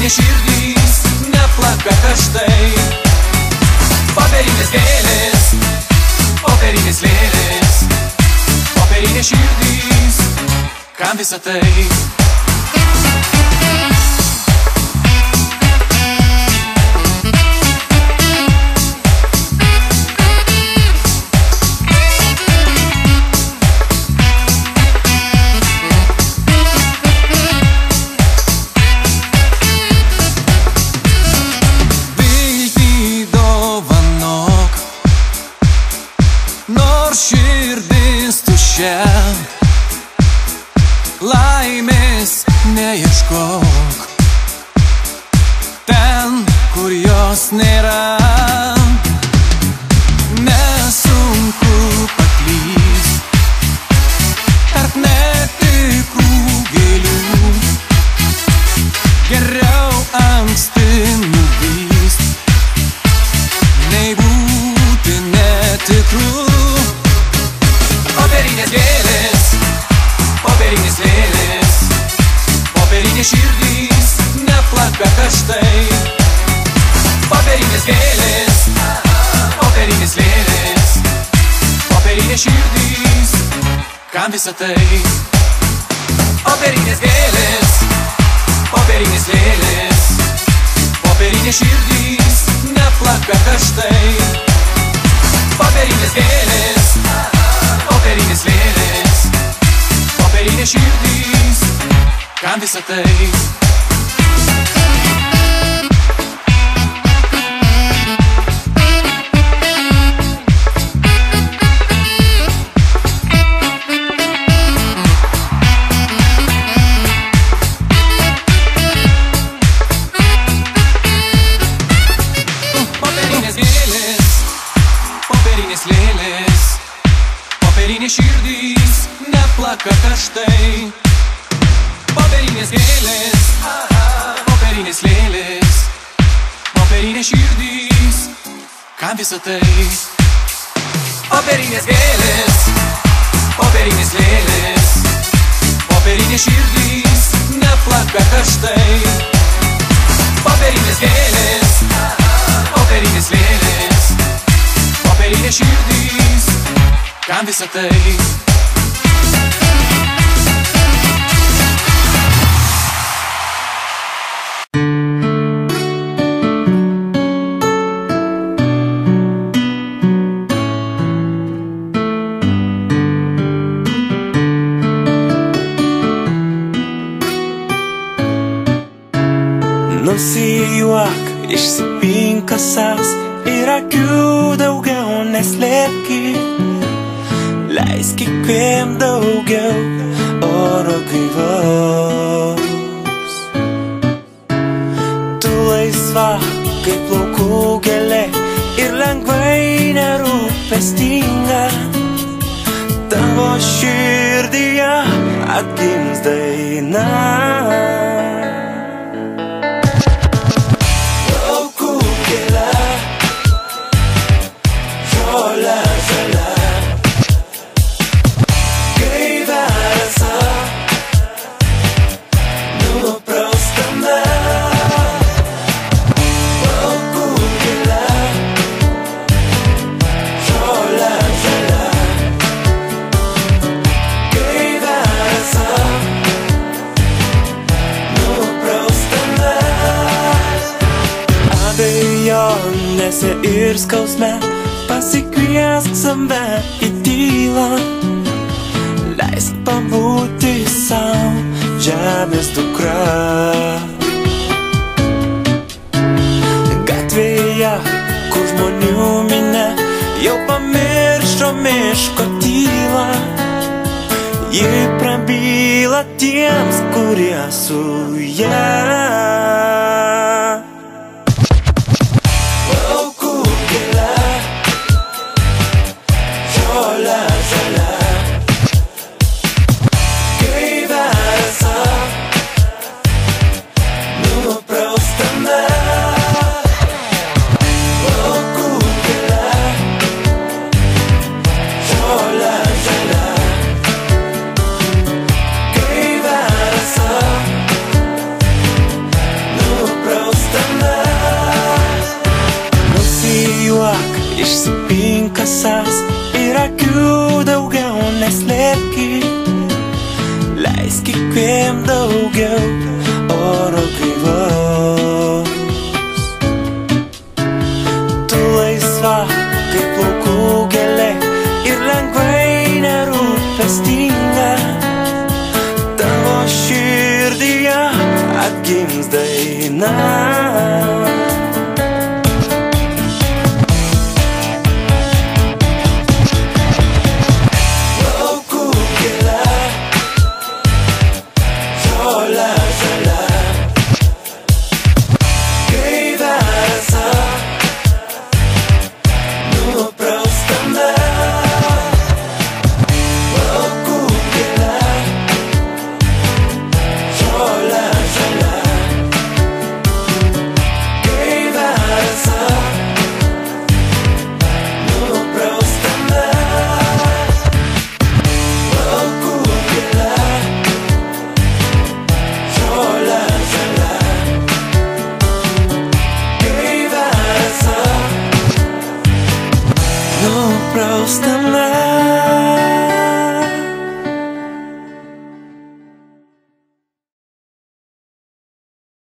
Popierinė širdys neplaka karštai. Popierinės gėlės, popierinės lėlės, popierinė širdys, kam visa tai? Širdis tuščia, laimės neieškok ten, kur jos nėra. Nesunku paklyst tarp netikrų gėlių, geriau anksti nuvyst nei būti netikru. Popierinės gėlės, popierinės lėlės, popierinė širdys neplaka karštai. Popierinės gėlės, popierinės lėlės, popierinė širdys, kam visa tai? Popierinės gėlės, popierinės lėlės, popierinė širdys neplaka karštai. Popierinės gėlės, popierinės lėlės, popierinė širdys, kam visa tai? Popierinės gėlės, popierinės lėlės, popierinė širdys neplaka karštai. Popierinės gėlės, popierinės lėlės, popierinė širdys, kam visa tai? Popierinės gėlės, popierinės lėlės, popierinė širdys neplaka karštai. Popierinės gėlės, popierinės lėlės, popierinė širdys, kam visa tai? Nusijuok, išsipink kasas ir akių daugiau neslėpki. Leisk įkvėpt daugiau oro gaivos. Tu laisva kaip laukų gėlė ir lengvai nerūpestinga. Tavo širdyje atgims daina. Laukų gėlė, žolė žalia, abejonėse ir skausme pasikviesk save į tylą. Leisk pabūti sau žemės dukra. Gatvėje, kur žmonių minia jau pamiršo miško tylą, ji prabyla tiems, kurie su ja. jums daina. Lauku gėlė, žolė žalia, gaivia rasa, nupraustame. Lauku gėlė, žolė žalia, gaivia rasa, nupraustame. Lauku gėlė, žolė žalia, gaivia rasa, nupraustame.